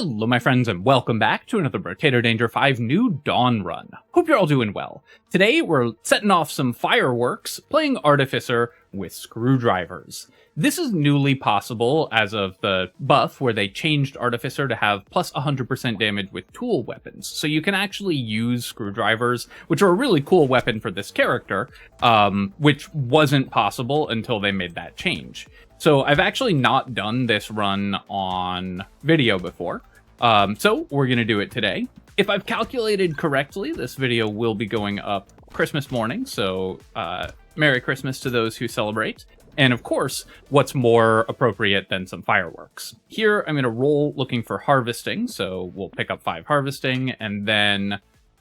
Hello my friends and welcome back to another Brotato Danger 5 new Dawn run. Hope you're all doing well. Today we're setting off some fireworks, playing Artificer with screwdrivers. This is newly possible as of the buff where they changed Artificer to have plus 100% damage with tool weapons. So you can actually use screwdrivers, which are a really cool weapon for this character, which wasn't possible until they made that change. So I've actually not done this run on video before, so we're going to do it today. If I've calculated correctly, this video will be going up Christmas morning, so Merry Christmas to those who celebrate. And of course, what's more appropriate than some fireworks? Here, I'm going to roll looking for harvesting, so we'll pick up 5 harvesting, and then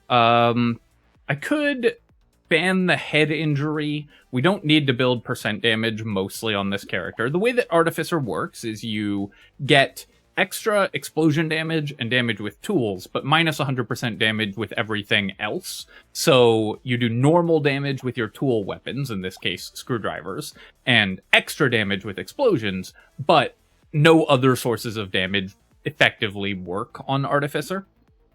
I could ban the head injury. We don't need to build percent damage mostly on this character. The way that Artificer works is you get extra explosion damage and damage with tools, but minus 100% damage with everything else. So you do normal damage with your tool weapons, in this case screwdrivers, and extra damage with explosions, but no other sources of damage effectively work on Artificer.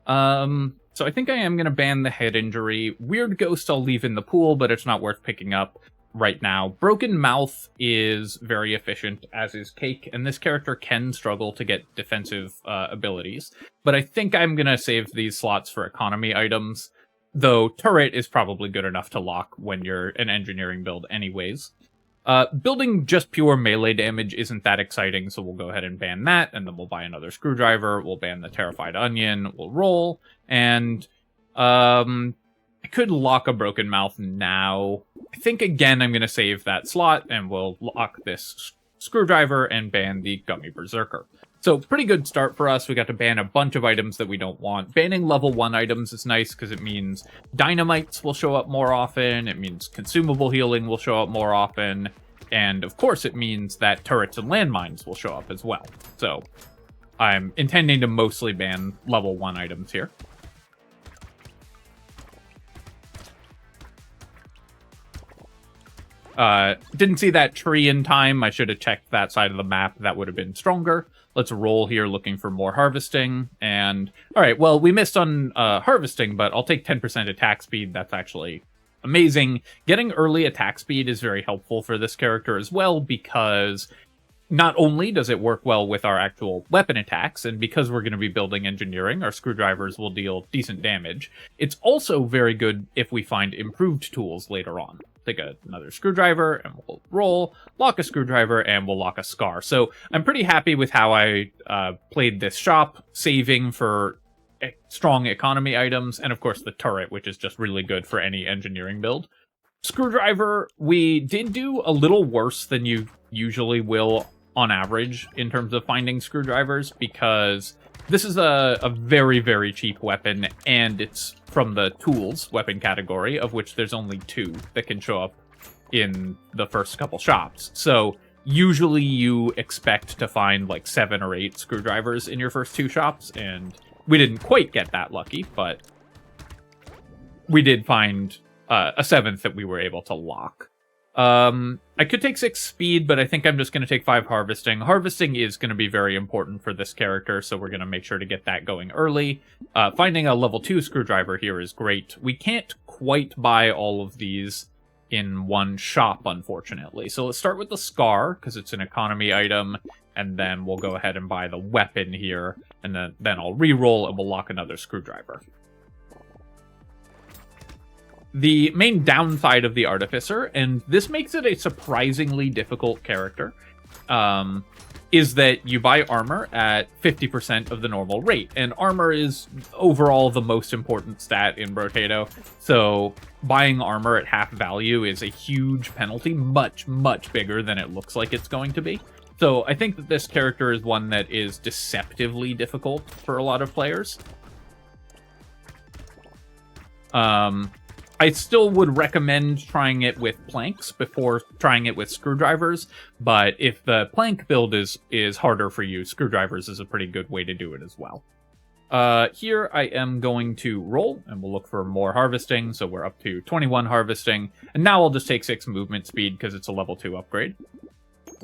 So I think I am going to ban the head injury. Weird Ghost I'll leave in the pool, but it's not worth picking up right now. Broken Mouth is very efficient, as is Cake, and this character can struggle to get defensive abilities. But I think I'm going to save these slots for economy items, though Turret is probably good enough to lock when you're an engineering build anyways. Building just pure melee damage isn't that exciting, so we'll go ahead and ban that, and then we'll buy another screwdriver, we'll ban the Terrified Onion, we'll roll, and I could lock a Broken Mouth now. I think, again, I'm going to save that slot, and we'll lock this screwdriver and ban the Gummy Berserker. So, pretty good start for us. We got to ban a bunch of items that we don't want. Banning level 1 items is nice because it means dynamites will show up more often, it means consumable healing will show up more often, and of course it means that turrets and landmines will show up as well. So, I'm intending to mostly ban level 1 items here. Didn't see that tree in time. I should have checked that side of the map. That would have been stronger. Let's roll here looking for more harvesting. And, alright, well, we missed on harvesting, but I'll take 10% attack speed. That's actually amazing. Getting early attack speed is very helpful for this character as well, because not only does it work well with our actual weapon attacks, and because we're going to be building engineering, our screwdrivers will deal decent damage, it's also very good if we find improved tools later on. Take another screwdriver, and we'll roll, lock a screwdriver, and we'll lock a scar. So I'm pretty happy with how I played this shop, saving for strong economy items, and of course the turret, which is just really good for any engineering build. Screwdriver, we did do a little worse than you usually will on average in terms of finding screwdrivers, because this is a very, very cheap weapon, and it's from the tools weapon category, of which there's only 2 that can show up in the first couple shops. So usually you expect to find like 7 or 8 screwdrivers in your first 2 shops, and we didn't quite get that lucky, but we did find a 7th that we were able to lock. I could take 6 speed, but I think I'm just going to take 5 harvesting. Harvesting is going to be very important for this character, so we're going to make sure to get that going early. Finding a level 2 screwdriver here is great. We can't quite buy all of these in one shop, unfortunately. So let's start with the Scar, because it's an economy item, and then we'll go ahead and buy the weapon here, and then I'll re-roll and we'll lock another screwdriver. The main downside of the Artificer, and this makes it a surprisingly difficult character, is that you buy armor at 50% of the normal rate. And armor is overall the most important stat in Brotato, so buying armor at half value is a huge penalty, much, much bigger than it looks like it's going to be. So I think that this character is one that is deceptively difficult for a lot of players. I still would recommend trying it with planks before trying it with screwdrivers, but if the plank build is harder for you, screwdrivers is a pretty good way to do it as well. Here I am going to roll, and we'll look for more harvesting, so we're up to 21 harvesting, and now I'll just take 6 movement speed because it's a level 2 upgrade.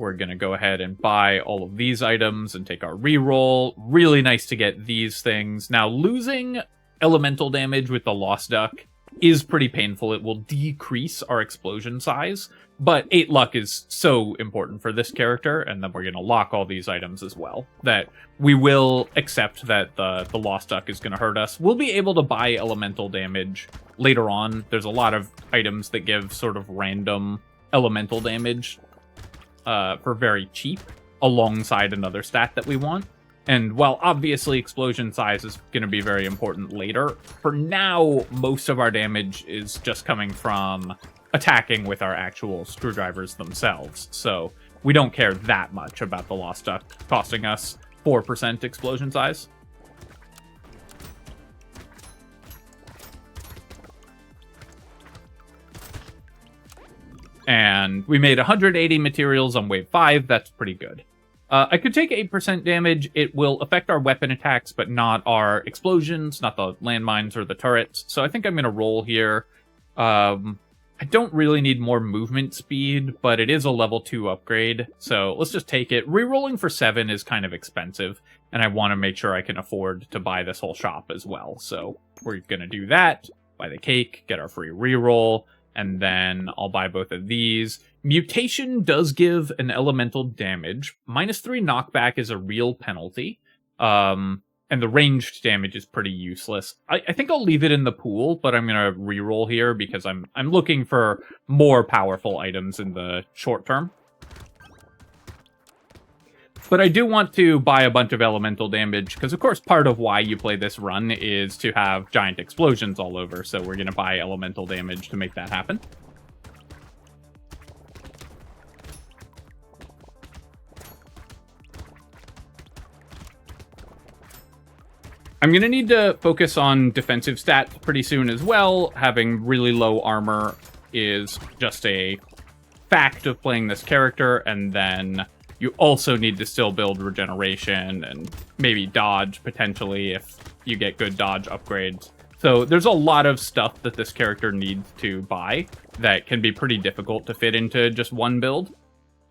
We're going to go ahead and buy all of these items and take our reroll. Really nice to get these things. Now, losing elemental damage with the Lost Duck is pretty painful. It will decrease our explosion size, but 8 luck is so important for this character, and then we're going to lock all these items as well, that we will accept that the Lost Duck is going to hurt us. We'll be able to buy elemental damage later on. There's a lot of items that give sort of random elemental damage for very cheap, alongside another stat that we want. And while obviously explosion size is going to be very important later, for now, most of our damage is just coming from attacking with our actual screwdrivers themselves. So we don't care that much about the Lost Duck costing us 4% explosion size. And we made 180 materials on wave 5. That's pretty good. I could take 8% damage. It will affect our weapon attacks, but not our explosions, not the landmines or the turrets. So I think I'm going to roll here. I don't really need more movement speed, but it is a level 2 upgrade. So let's just take it. Rerolling for 7 is kind of expensive, and I want to make sure I can afford to buy this whole shop as well. So we're going to do that, buy the cake, get our free reroll, and then I'll buy both of these. Mutation does give an elemental damage. -3 knockback is a real penalty. And the ranged damage is pretty useless. I think I'll leave it in the pool, but I'm going to reroll here because I'm looking for more powerful items in the short term. But I do want to buy a bunch of elemental damage, because of course part of why you play this run is to have giant explosions all over, so we're going to buy elemental damage to make that happen. I'm going to need to focus on defensive stats pretty soon as well. Having really low armor is just a fact of playing this character, and then you also need to still build regeneration and maybe dodge, potentially, if you get good dodge upgrades. So there's a lot of stuff that this character needs to buy that can be pretty difficult to fit into just one build.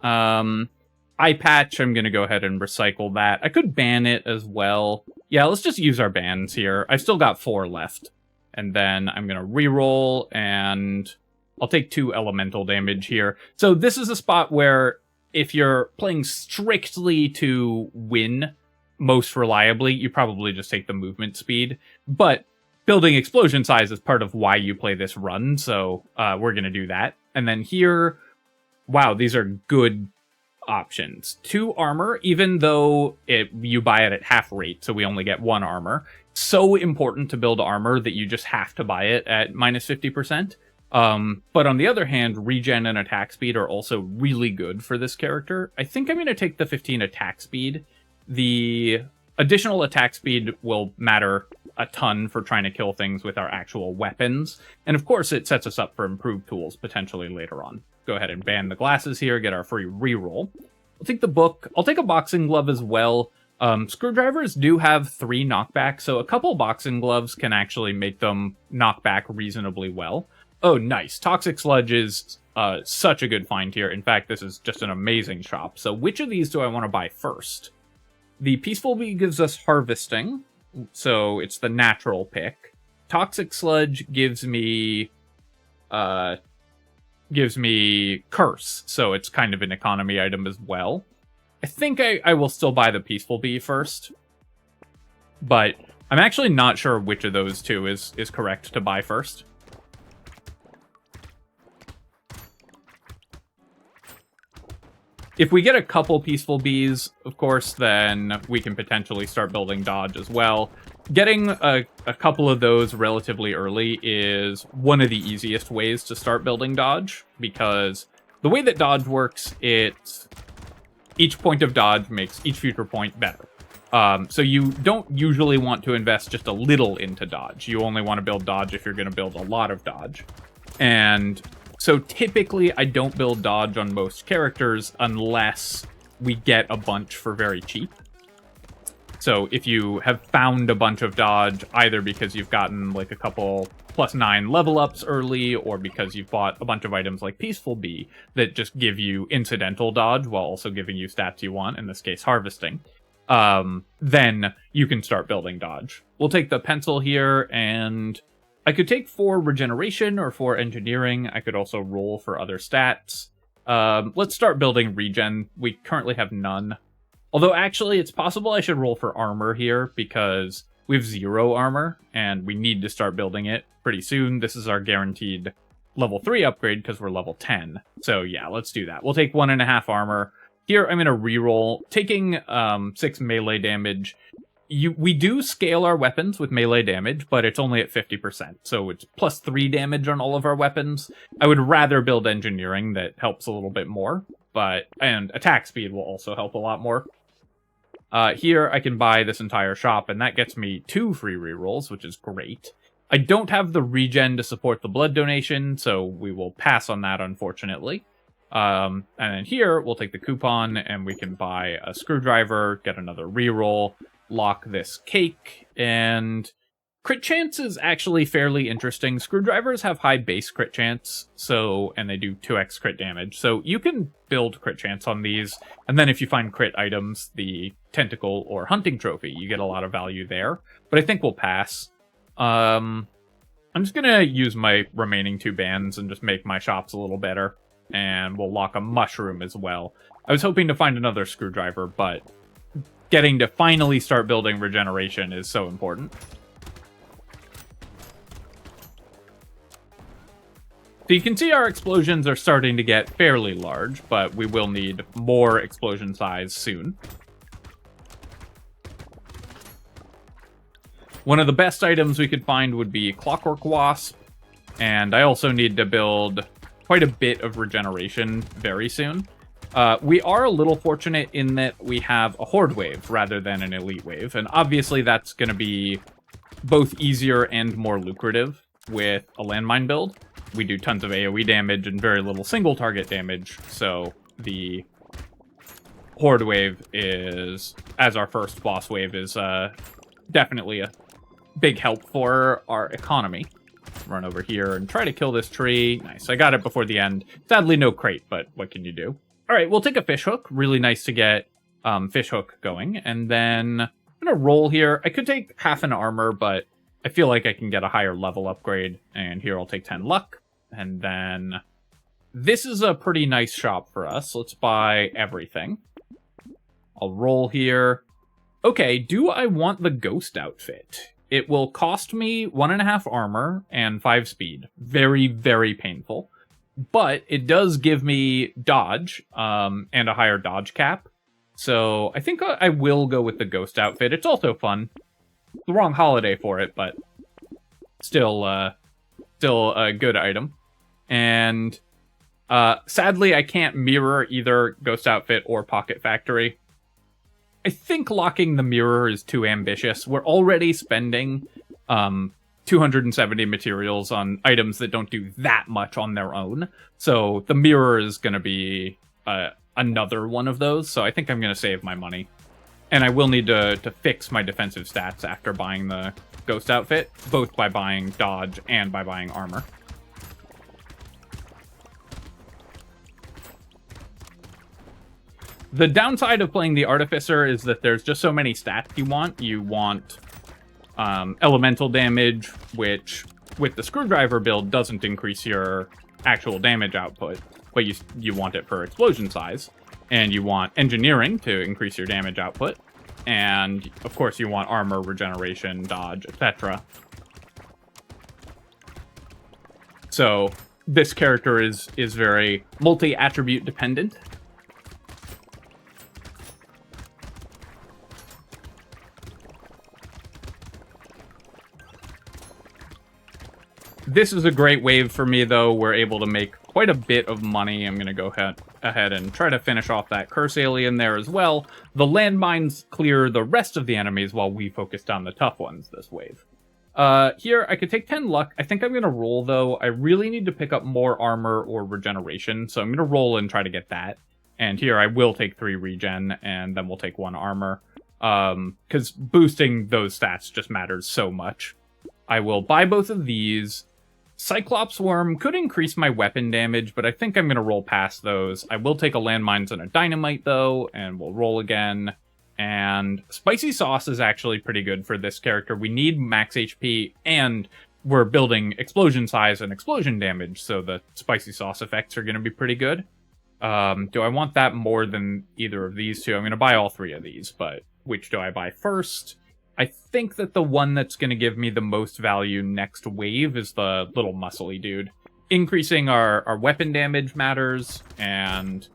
Eye patch, I'm going to go ahead and recycle that. I could ban it as well. Yeah, let's just use our bans here. I've still got 4 left. And then I'm going to reroll, and I'll take 2 elemental damage here. So this is a spot where if you're playing strictly to win most reliably, you probably just take the movement speed. But building explosion size is part of why you play this run, so we're going to do that. And then here, wow, these are good options. 2 armor, even though you buy it at half rate, so we only get 1 armor. So important to build armor that you just have to buy it at -50%. But on the other hand, regen and attack speed are also really good for this character. I think I'm going to take the 15 attack speed. The additional attack speed will matter a ton for trying to kill things with our actual weapons. And of course, it sets us up for improved tools potentially later on. Go ahead and ban the glasses here, get our free reroll. I'll take the book. I'll take a boxing glove as well. Screwdrivers do have 3 knockback, so a couple boxing gloves can actually make them knock back reasonably well. Oh, nice. Toxic Sludge is such a good find here. In fact, this is just an amazing shop. So which of these do I want to buy first? The Peaceful Bee gives us Harvesting, so it's the natural pick. Toxic Sludge gives me Curse, so it's kind of an economy item as well. I think I will still buy the Peaceful Bee first, but I'm actually not sure which of those two is correct to buy first. If we get a couple Peaceful Bees, of course, then we can potentially start building dodge as well. Getting a couple of those relatively early is one of the easiest ways to start building dodge, because the way that dodge works, each point of dodge makes each future point better. So you don't usually want to invest just a little into dodge. You only want to build dodge if you're going to build a lot of dodge. And so typically I don't build dodge on most characters unless we get a bunch for very cheap. So if you have found a bunch of dodge, either because you've gotten like a couple +9 level ups early, or because you've bought a bunch of items like Peaceful Bee that just give you incidental dodge while also giving you stats you want, in this case harvesting, then you can start building dodge. We'll take the pencil here, and I could take 4 regeneration or 4 engineering. I could also roll for other stats. Let's start building regen. We currently have none. Although, actually, it's possible I should roll for armor here, because we have 0 armor, and we need to start building it pretty soon. This is our guaranteed level 3 upgrade, because we're level 10. So, yeah, let's do that. We'll take 1.5 armor. Here, I'm going to reroll. Taking 6 melee damage. We do scale our weapons with melee damage, but it's only at 50%, so it's +3 damage on all of our weapons. I would rather build engineering, that helps a little bit more, and attack speed will also help a lot more. Here, I can buy this entire shop, and that gets me 2 free rerolls, which is great. I don't have the regen to support the blood donation, so we will pass on that, unfortunately. And then here, we'll take the coupon, and we can buy a screwdriver, get another reroll, lock this cake, and crit chance is actually fairly interesting. Screwdrivers have high base crit chance, and they do 2x crit damage, so you can build crit chance on these, and then if you find crit items, the tentacle or hunting trophy, you get a lot of value there, but I think we'll pass. I'm just gonna use my remaining 2 bands and just make my shops a little better, and we'll lock a mushroom as well. I was hoping to find another screwdriver, but getting to finally start building regeneration is so important. So you can see our explosions are starting to get fairly large, but we will need more explosion size soon. One of the best items we could find would be Clockwork Wasp, and I also need to build quite a bit of regeneration very soon. We are a little fortunate in that we have a Horde wave rather than an Elite wave, and obviously that's going to be both easier and more lucrative with a landmine build. We do tons of AoE damage and very little single target damage, so the Horde wave is, as our first boss wave, is definitely a big help for our economy. Run over here and try to kill this tree. Nice, I got it before the end. Sadly, no crate, but what can you do? All right, we'll take a fish hook. Really nice to get fish hook going. And then I'm going to roll here. I could take half an armor, but I feel like I can get a higher level upgrade. And here I'll take 10 luck. And then this is a pretty nice shop for us. Let's buy everything. I'll roll here. Okay, do I want the ghost outfit? It will cost me 1.5 armor and 5 speed. Very, very painful. But it does give me dodge, and a higher dodge cap. So I think I will go with the ghost outfit. It's also fun. The wrong holiday for it, but still a good item. And sadly, I can't mirror either ghost outfit or pocket factory. I think locking the mirror is too ambitious. We're already spending 270 materials on items that don't do that much on their own. So the mirror is going to be another one of those. So I think I'm going to save my money. And I will need to fix my defensive stats after buying the ghost outfit, both by buying dodge and by buying armor. The downside of playing the Artificer is that there's just so many stats you want. You want elemental damage, which with the screwdriver build doesn't increase your actual damage output, but you want it for explosion size. And you want engineering to increase your damage output. And of course you want armor, regeneration, dodge, etc. So this character is very multi-attribute dependent. This is a great wave for me, though. We're able to make quite a bit of money. I'm going to go ahead and try to finish off that curse alien there as well. The landmines clear the rest of the enemies while we focus on the tough ones this wave. Here, I could take 10 luck. I think I'm going to roll, though. I really need to pick up more armor or regeneration, so I'm going to roll and try to get that. And here, I will take 3 regen, and then we'll take 1 armor. because boosting those stats just matters so much. I will buy both of these. Cyclops Worm could increase my weapon damage, but I think I'm going to roll past those. I will take a landmines and a dynamite, though, and we'll roll again. And Spicy Sauce is actually pretty good for this character. We need max HP, and we're building explosion size and explosion damage, so the Spicy Sauce effects are going to be pretty good. Do I want that more than either of these two? I'm going to buy all three of these, but which do I buy first? I think that the one that's going to give me the most value next wave is the little muscly dude. Increasing our weapon damage matters, and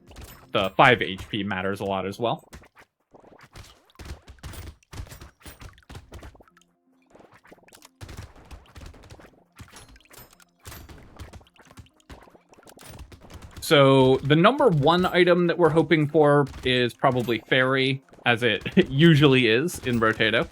the 5 HP matters a lot as well. So the number one item that we're hoping for is probably Fairy, as it usually is in Brotato.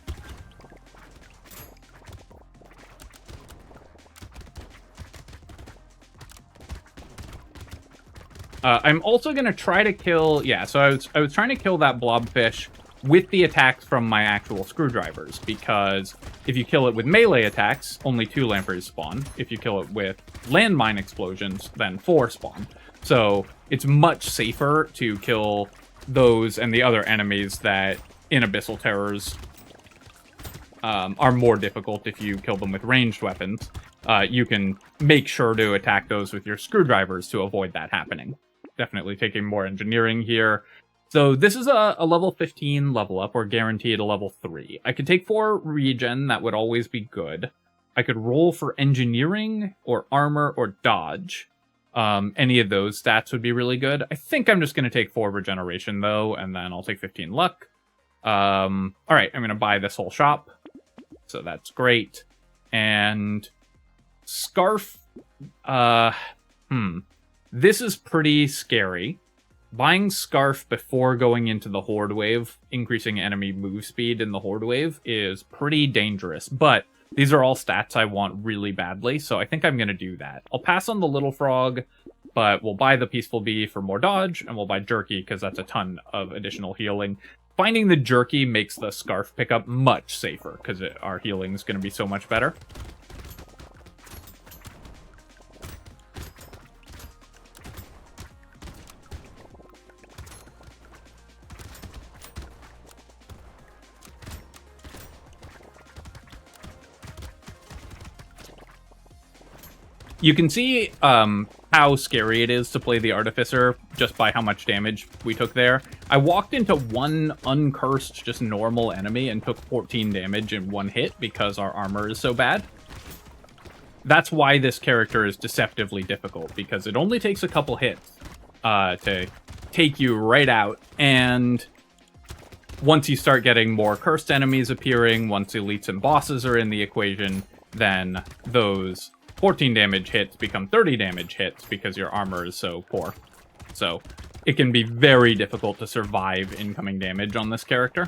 I'm also going to try to kill... Yeah, so I was trying to kill that blobfish with the attacks from my actual screwdrivers, because if you kill it with melee attacks, only 2 lampreys spawn. If you kill it with landmine explosions, then 4 spawn. So it's much safer to kill those and the other enemies that in Abyssal Terrors are more difficult if you kill them with ranged weapons. You can make sure to attack those with your screwdrivers to avoid that happening. Definitely taking more engineering here. So this is a level 15 level up, or guaranteed a level 3. I could take 4 regen, that would always be good. I could roll for engineering, or armor, or dodge. Any of those stats would be really good. I think I'm just going to take 4 regeneration, though, and then I'll take 15 luck. Alright, I'm going to buy this whole shop. So that's great. And Scarf, this is pretty scary. Buying Scarf before going into the Horde wave, increasing enemy move speed in the Horde wave, is pretty dangerous. But these are all stats I want really badly, so I think I'm going to do that. I'll pass on the Little Frog, but we'll buy the Peaceful Bee for more dodge, and we'll buy Jerky, because that's a ton of additional healing. Finding the Jerky makes the Scarf pickup much safer, because our healing is going to be so much better. You can see how scary it is to play the Artificer just by how much damage we took there. I walked into one uncursed, just normal enemy and took 14 damage in one hit because our armor is so bad. That's why this character is deceptively difficult, because it only takes a couple hits to take you right out. And once you start getting more cursed enemies appearing, once elites and bosses are in the equation, then those 14 damage hits become 30 damage hits because your armor is so poor. So it can be very difficult to survive incoming damage on this character.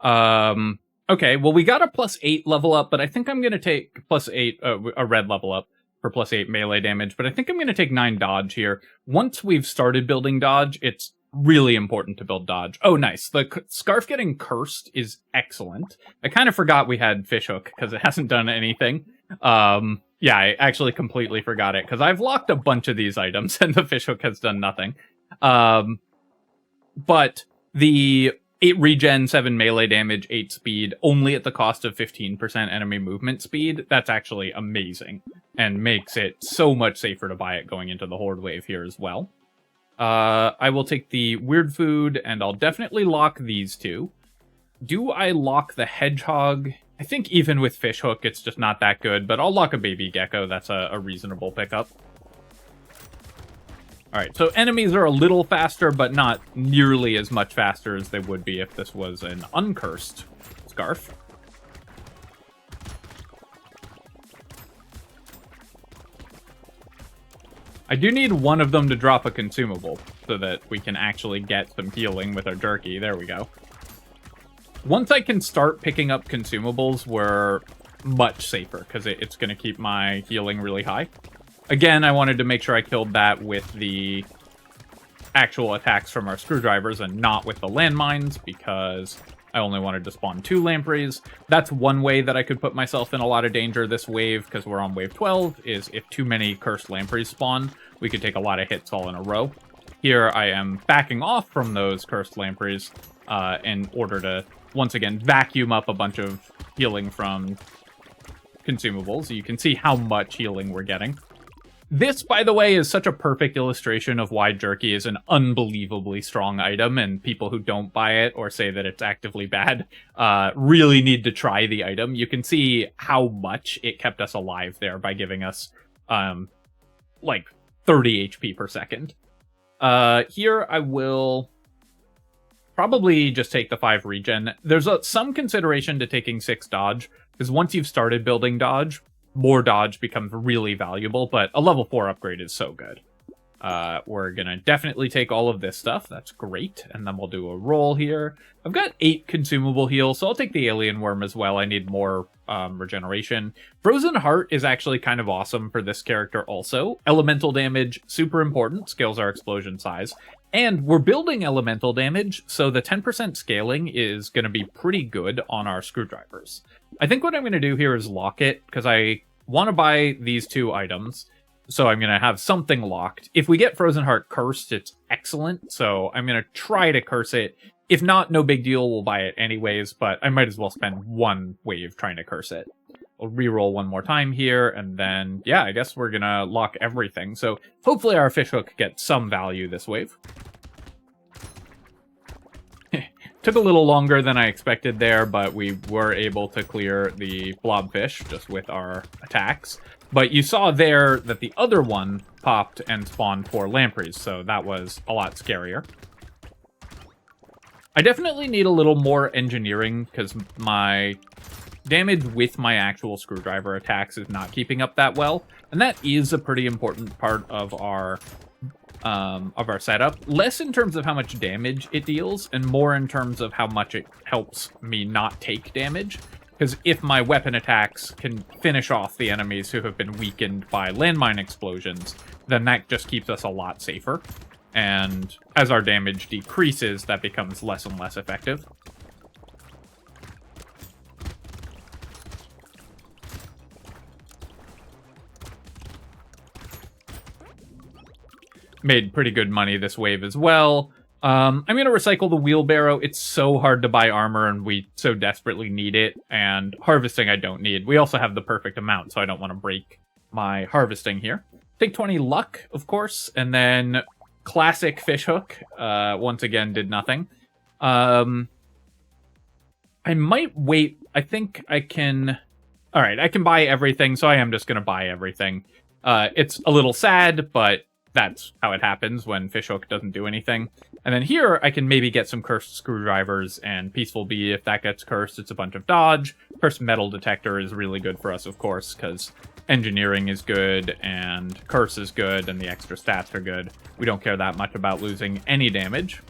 Okay, well, we got a +8 level up, but I think I'm going to take +8, a red level up for +8 melee damage, but I think I'm going to take 9 dodge here. Once we've started building dodge, it's really important to build dodge. Oh, nice. The Scarf getting cursed is excellent. I kind of forgot we had Fishhook, because it hasn't done anything. Yeah, I actually completely forgot it, because I've locked a bunch of these items, and the Fishhook has done nothing. But the 8 regen, 7 melee damage, 8 speed, only at the cost of 15% enemy movement speed, that's actually amazing, and makes it so much safer to buy it going into the Horde wave here as well. I will take the weird food, and I'll definitely lock these two. Do I lock the hedgehog? I think even with Fishhook, it's just not that good, but I'll lock a baby gecko. That's a reasonable pickup. Alright, so enemies are a little faster, but not nearly as much faster as they would be if this was an uncursed Scarf. I do need one of them to drop a consumable so that we can actually get some healing with our Jerky. There we go. Once I can start picking up consumables, we're much safer, because it's going to keep my healing really high. Again, I wanted to make sure I killed that with the actual attacks from our screwdrivers and not with the landmines, because I only wanted to spawn 2 lampreys. That's one way that I could put myself in a lot of danger this wave, because we're on wave 12, is if too many cursed lampreys spawn, we could take a lot of hits all in a row. Here I am backing off from those cursed lampreys in order to, once again, vacuum up a bunch of healing from consumables. You can see how much healing we're getting. This, by the way, is such a perfect illustration of why jerky is an unbelievably strong item, and people who don't buy it or say that it's actively bad really need to try the item. You can see how much it kept us alive there by giving us, like, 30 HP per second. Here I will probably just take the 5 regen. There's some consideration to taking 6 dodge, because once you've started building dodge, more dodge becomes really valuable, but a level 4 upgrade is so good. We're gonna definitely take all of this stuff. That's great. And then we'll do a roll here. I've got 8 consumable heals, so I'll take the alien worm as well. I need more regeneration. Frozen Heart is actually kind of awesome for this character also. Elemental damage, super important, scales our explosion size. And we're building elemental damage, so the 10% scaling is going to be pretty good on our screwdrivers. I think what I'm going to do here is lock it, because I want to buy these 2 items, so I'm going to have something locked. If we get Frozen Heart cursed, it's excellent, so I'm going to try to curse it. If not, no big deal, we'll buy it anyways, but I might as well spend 1 wave trying to curse it. I'll reroll 1 more time here, and then, yeah, I guess we're going to lock everything. So hopefully our fishhook gets some value this wave. Took a little longer than I expected there, but we were able to clear the blobfish just with our attacks. But you saw there that the other one popped and spawned 4 lampreys, so that was a lot scarier. I definitely need a little more engineering, because my damage with my actual screwdriver attacks is not keeping up that well, and that is a pretty important part of our setup. Less in terms of how much damage it deals, and more in terms of how much it helps me not take damage. Because if my weapon attacks can finish off the enemies who have been weakened by landmine explosions, then that just keeps us a lot safer. And as our damage decreases, that becomes less and less effective. Made pretty good money this wave as well. I'm going to recycle the wheelbarrow. It's so hard to buy armor, and we so desperately need it. And harvesting I don't need. We also have the perfect amount, so I don't want to break my harvesting here. Take 20 luck, of course, and then classic fishhook. Once again, did nothing. I might wait. I think I can... Alright, I can buy everything, so I am just going to buy everything. It's a little sad, but that's how it happens when fishhook doesn't do anything. And then here, I can maybe get some cursed screwdrivers and Peaceful Bee. If that gets cursed, it's a bunch of dodge. Cursed metal detector is really good for us, of course, because engineering is good, and curse is good, and the extra stats are good. We don't care that much about losing any damage.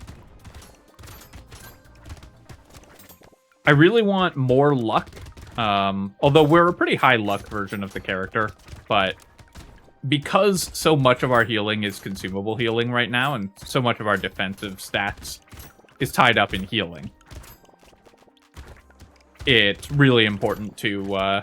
I really want more luck, although we're a pretty high luck version of the character, but because so much of our healing is consumable healing right now, and so much of our defensive stats is tied up in healing, it's really important to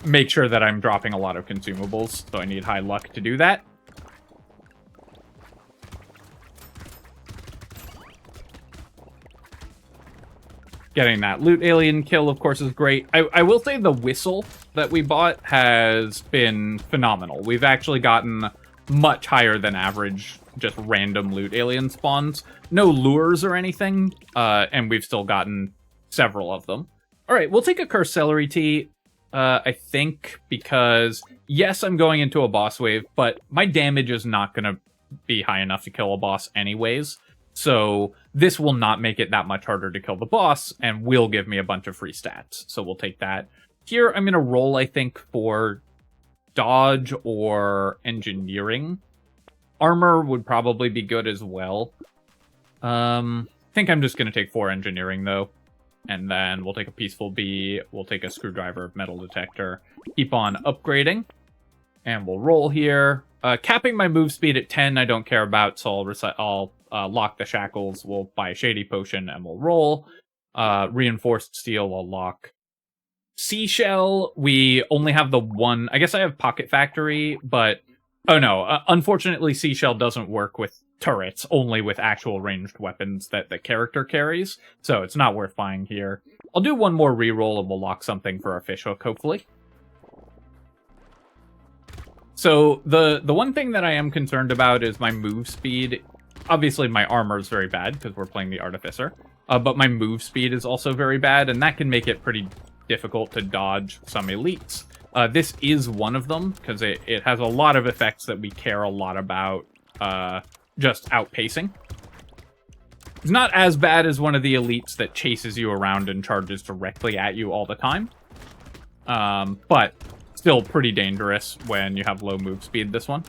make sure that I'm dropping a lot of consumables, so I need high luck to do that. Getting that loot alien kill, of course, is great. I will say the whistle that we bought has been phenomenal. We've actually gotten much higher than average, just random loot alien spawns. No lures or anything, and we've still gotten several of them. All right, we'll take a cursed celery tea, I think, because, yes, I'm going into a boss wave, but my damage is not going to be high enough to kill a boss anyways. So this will not make it that much harder to kill the boss, and will give me a bunch of free stats. So we'll take that. Here, I'm going to roll, I think, for dodge or engineering. Armor would probably be good as well. I think I'm just going to take 4 engineering, though. And then we'll take a Peaceful Bee, we'll take a Screwdriver, Metal Detector, keep on upgrading, and we'll roll here. Capping my move speed at 10 I don't care about, so I'll lock the Shackles, we'll buy a Shady Potion, and we'll roll. Reinforced Steel, I'll lock. Seashell, we only have the one, I guess I have Pocket Factory, but, oh no, unfortunately Seashell doesn't work with turrets, only with actual ranged weapons that the character carries, so it's not worth buying here. I'll do one more reroll and we'll lock something for our Fishhook, hopefully. So the one thing that I am concerned about is my move speed. Obviously my armor is very bad because we're playing the Artificer, but my move speed is also very bad, and that can make it pretty difficult to dodge some elites. This is one of them, because it has a lot of effects that we care a lot about, just outpacing. It's not as bad as one of the elites that chases you around and charges directly at you all the time. But still pretty dangerous when you have low move speed, this one.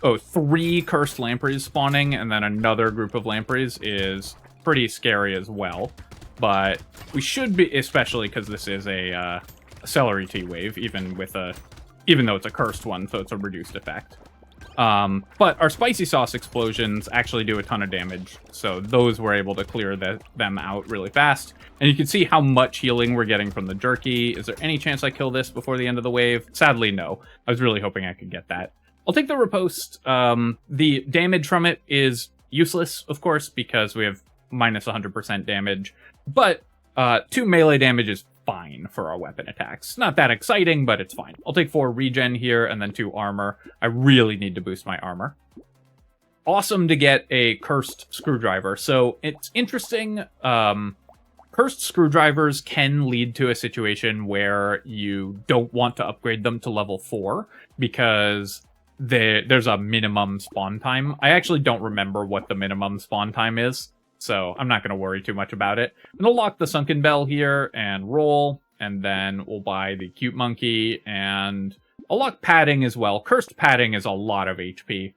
Oh, 3 Cursed Lampreys spawning, and then another group of Lampreys is pretty scary as well. But we should be, especially because this is a Celery Tea wave, even though it's a cursed one, so it's a reduced effect. But our Spicy Sauce explosions actually do a ton of damage, so those were able to clear them out really fast. And you can see how much healing we're getting from the Jerky. Is there any chance I kill this before the end of the wave? Sadly, no. I was really hoping I could get that. I'll take the Riposte. The damage from it is useless, of course, because we have minus 100% damage. But 2 melee damage is fine for our weapon attacks. Not that exciting, but it's fine. I'll take 4 regen here and then 2 armor. I really need to boost my armor. Awesome to get a Cursed Screwdriver. So it's interesting. Cursed Screwdrivers can lead to a situation where you don't want to upgrade them to level 4 because there's a minimum spawn time. I actually don't remember what the minimum spawn time is, so I'm not going to worry too much about it. And I'll lock the Sunken Bell here and roll, and then we'll buy the Cute Monkey, and I'll lock Padding as well. Cursed Padding is a lot of HP,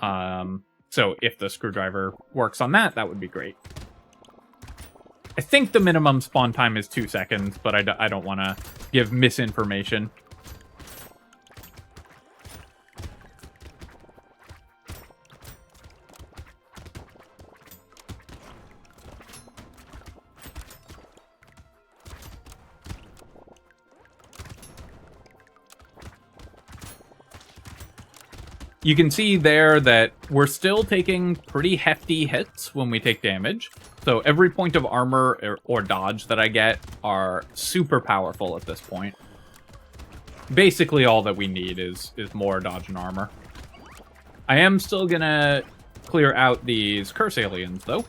so if the Screwdriver works on that, that would be great. I think the minimum spawn time is 2 seconds, but I don't want to give misinformation. You can see there that we're still taking pretty hefty hits when we take damage. So every point of armor or dodge that I get are super powerful at this point. Basically all that we need is more dodge and armor. I am still gonna clear out these curse aliens though.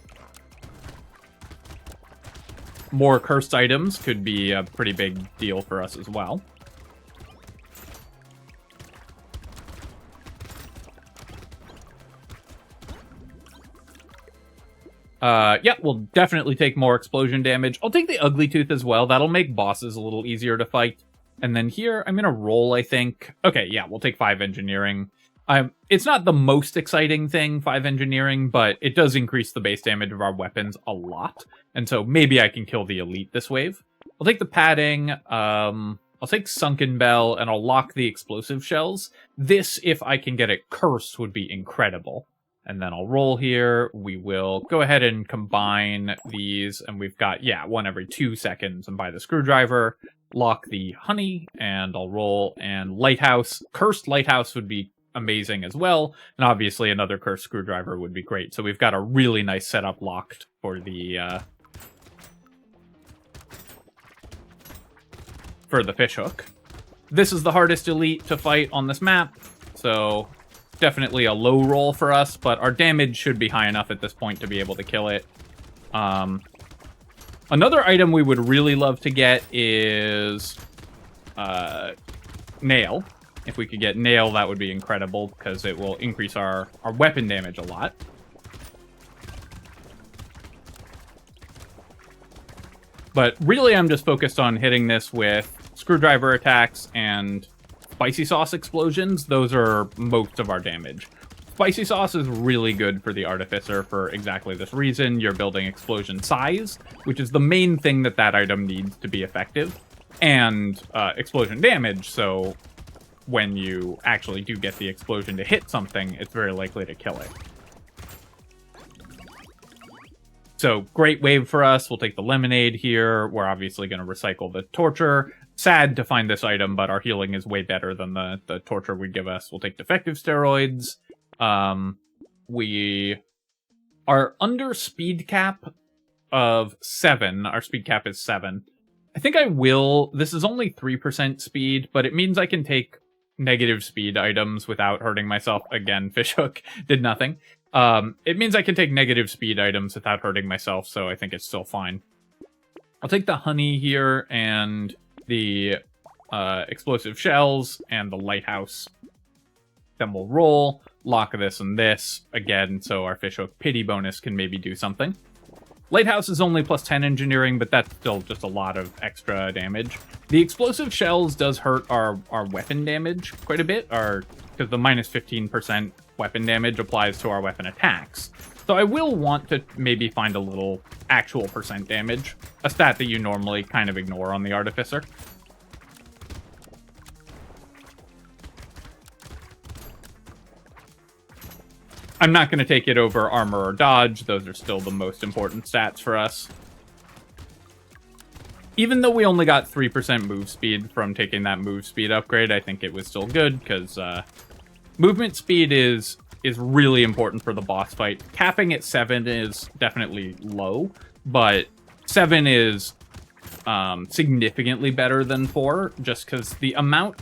More cursed items could be a pretty big deal for us as well. Yeah, we'll definitely take more explosion damage. I'll take the Ugly Tooth as well. That'll make bosses a little easier to fight. And then here, I'm gonna roll, I think. Okay, yeah, we'll take 5 engineering. It's not the most exciting thing, 5 engineering, but it does increase the base damage of our weapons a lot. And so maybe I can kill the elite this wave. I'll take the Padding, I'll take Sunken Bell, and I'll lock the explosive shells. This, if I can get it cursed, would be incredible. And then I'll roll here. We will go ahead and combine these, and we've got, yeah, 1 every 2 seconds, and buy the Screwdriver, lock the Honey, and I'll roll, and Lighthouse. Cursed Lighthouse would be amazing as well, and obviously another Cursed Screwdriver would be great. So we've got a really nice setup locked for the Fishhook. This is the hardest elite to fight on this map, so definitely a low roll for us, but our damage should be high enough at this point to be able to kill it. Another item we would really love to get is Nail. If we could get Nail, that would be incredible, because it will increase our weapon damage a lot. But really, I'm just focused on hitting this with Screwdriver attacks and Spicy Sauce explosions. Those are most of our damage. Spicy sauce is really good for the Artificer for exactly this reason. You're building explosion size, which is the main thing that item needs to be effective, and explosion damage, so when you actually do get the explosion to hit something, it's very likely to kill it. So, great wave for us. We'll take the lemonade here. We're obviously going to recycle the torture. Sad to find this item, but our healing is way better than the torture would give us. We'll take defective steroids. We are under speed cap of 7. Our speed cap is 7. I think I will... This is only 3% speed, but it means I can take negative speed items without hurting myself. Again, fishhook did nothing. It means I can take negative speed items without hurting myself, so I think it's still fine. I'll take the honey here and the explosive shells and the lighthouse. Then we'll roll, lock this and this again, so our fishhook pity bonus can maybe do something. Lighthouse is only plus 10 engineering, but that's still just a lot of extra damage. The explosive shells does hurt our weapon damage quite a bit, because the minus 15% weapon damage applies to our weapon attacks. So I will want to maybe find a little actual percent damage, a stat that you normally kind of ignore on the Artificer. I'm not going to take it over armor or dodge. Those are still the most important stats for us. Even though we only got 3% move speed from taking that move speed upgrade, I think it was still good, because movement speed is really important for the boss fight. Capping at 7 is definitely low, but 7 is significantly better than 4, just because the amount...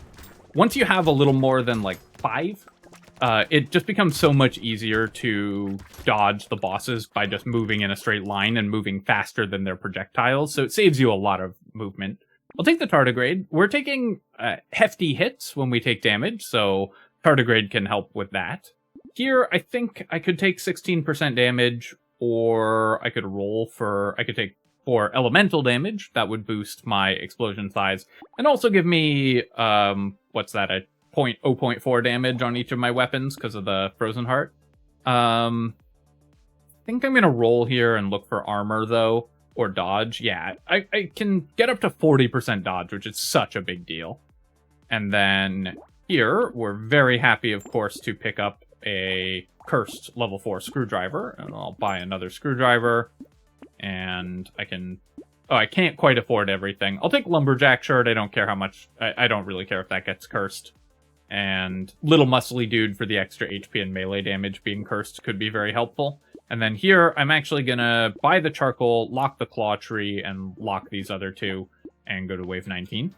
Once you have a little more than, like, 5... it just becomes so much easier to dodge the bosses by just moving in a straight line and moving faster than their projectiles, so it saves you a lot of movement. I'll take the tardigrade. We're taking hefty hits when we take damage, so tardigrade can help with that. Here, I think I could take 16% damage, or I could roll for... I could take 4 elemental damage. That would boost my explosion size, and also give me, what's that, a 0.4 damage on each of my weapons because of the Frozen Heart. I think I'm going to roll here and look for armor, though, or dodge. Yeah, I can get up to 40% dodge, which is such a big deal. And then here, we're very happy, of course, to pick up a cursed level 4 screwdriver. And I'll buy another screwdriver, and I can... Oh, I can't quite afford everything. I'll take Lumberjack shirt. I don't care how much... I don't really care if that gets cursed. And little muscly dude for the extra HP and melee damage being cursed could be very helpful. And then here, I'm actually gonna buy the charcoal, lock the claw tree, and lock these other two, and go to wave 19.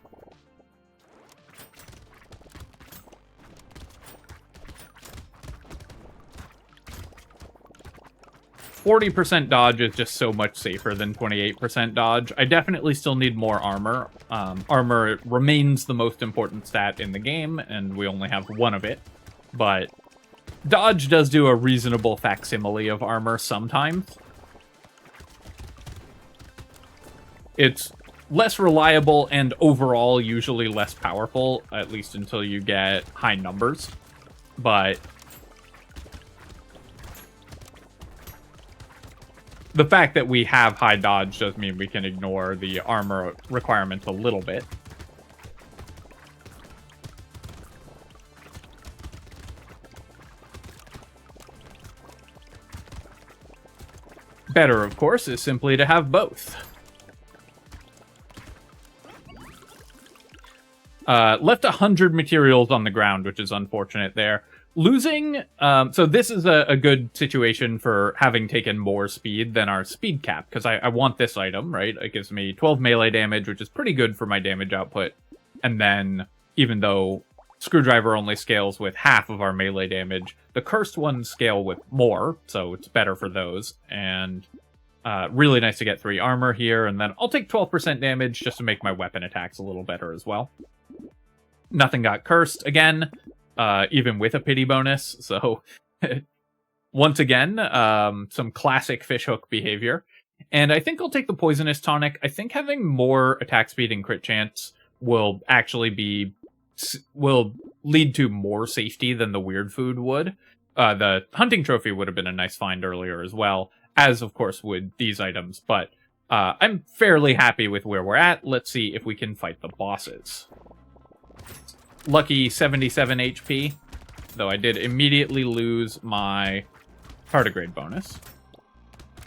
%40 dodge is just so much safer than 28% dodge. I definitely still need more armor. Armor remains the most important stat in the game, and we only have one of it. But dodge does do a reasonable facsimile of armor sometimes. It's less reliable and overall usually less powerful, at least until you get high numbers. But the fact that we have high dodge does mean we can ignore the armor requirements a little bit. Better, of course, is simply to have both. Left 100 materials on the ground, which is unfortunate there. Losing, so this is a good situation for having taken more speed than our speed cap, because I want this item, right? It gives me 12 melee damage, which is pretty good for my damage output. And then, even though Screwdriver only scales with half of our melee damage, the cursed ones scale with more, so it's better for those. And really nice to get 3 armor here, and then I'll take 12% damage just to make my weapon attacks a little better as well. Nothing got cursed again. Even with a pity bonus, so once again, some classic fishhook behavior. And I think I'll take the Poisonous Tonic. I think having more attack speed and crit chance will actually will lead to more safety than the weird food would. The hunting trophy would have been a nice find earlier as well, as of course would these items, but I'm fairly happy with where we're at. Let's see if we can fight the bosses. Lucky 77 HP, though I did immediately lose my tardigrade bonus.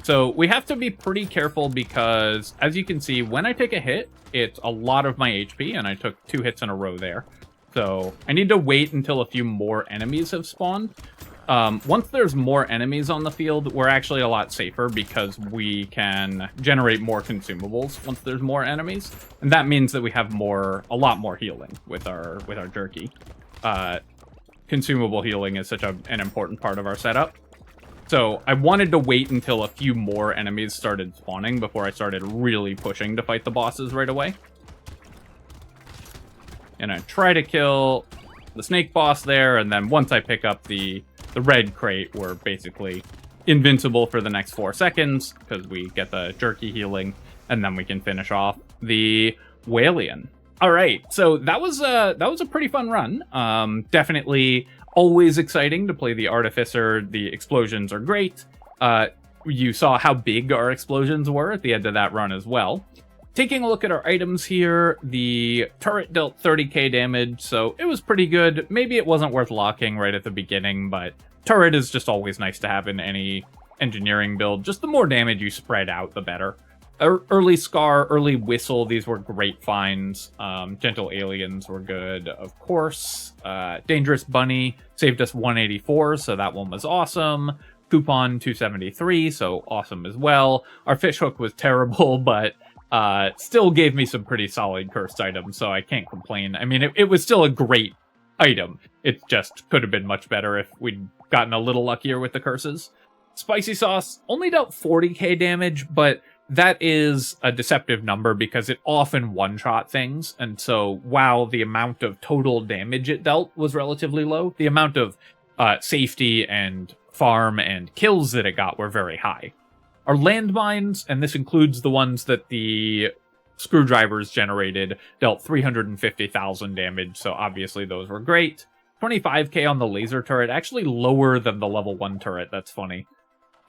So we have to be pretty careful because, as you can see, when I take a hit, it's a lot of my HP, and I took 2 hits in a row there. So I need to wait until a few more enemies have spawned. Once there's more enemies on the field, we're actually a lot safer because we can generate more consumables once there's more enemies, and that means that we have a lot more healing with our jerky. Consumable healing is such an important part of our setup. So I wanted to wait until a few more enemies started spawning before I started really pushing to fight the bosses right away. And I try to kill the snake boss there, and then once I pick up the red crate, we're basically invincible for the next 4 seconds because we get the jerky healing, and then we can finish off the Whalian. All right, so that was a pretty fun run. Definitely always exciting to play the Artificer. The explosions are great. You saw how big our explosions were at the end of that run as well. Taking a look at our items here, the turret dealt 30k damage, so it was pretty good. Maybe it wasn't worth locking right at the beginning, but turret is just always nice to have in any engineering build. Just the more damage you spread out, the better. Early Scar, early Whistle, these were great finds. Gentle Aliens were good, of course. Dangerous Bunny saved us 184, so that one was awesome. Coupon 273, so awesome as well. Our Fishhook was terrible, but still gave me some pretty solid cursed items, so I can't complain. I mean, it was still a great item. It just could have been much better if we'd gotten a little luckier with the curses. Spicy Sauce only dealt 40k damage, but that is a deceptive number because it often one-shot things, and so while the amount of total damage it dealt was relatively low, the amount of safety and farm and kills that it got were very high. Our landmines, and this includes the ones that the screwdrivers generated, dealt 350,000 damage, so obviously those were great. 25k on the laser turret, actually lower than the level 1 turret, that's funny.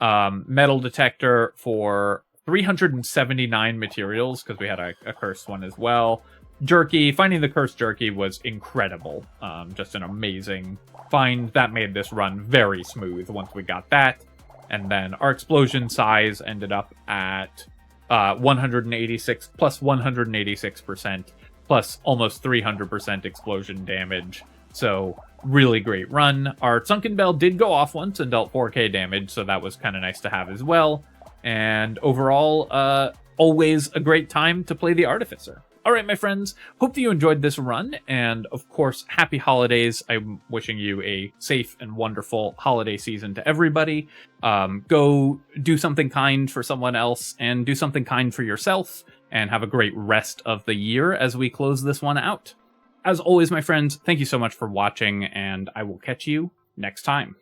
Metal detector for 379 materials, because we had a cursed one as well. Jerky, finding the cursed jerky was incredible. Just an amazing find. That made this run very smooth once we got that. And then our explosion size ended up at 186 plus 186% plus almost 300% explosion damage. So really great run. Our Sunken Bell did go off once and dealt 4k damage, so that was kind of nice to have as well. And overall, always a great time to play the Artificer. All right, my friends, hope that you enjoyed this run, and of course, happy holidays. I'm wishing you a safe and wonderful holiday season to everybody. Go do something kind for someone else, and do something kind for yourself, and have a great rest of the year as we close this one out. As always, my friends, thank you so much for watching, and I will catch you next time.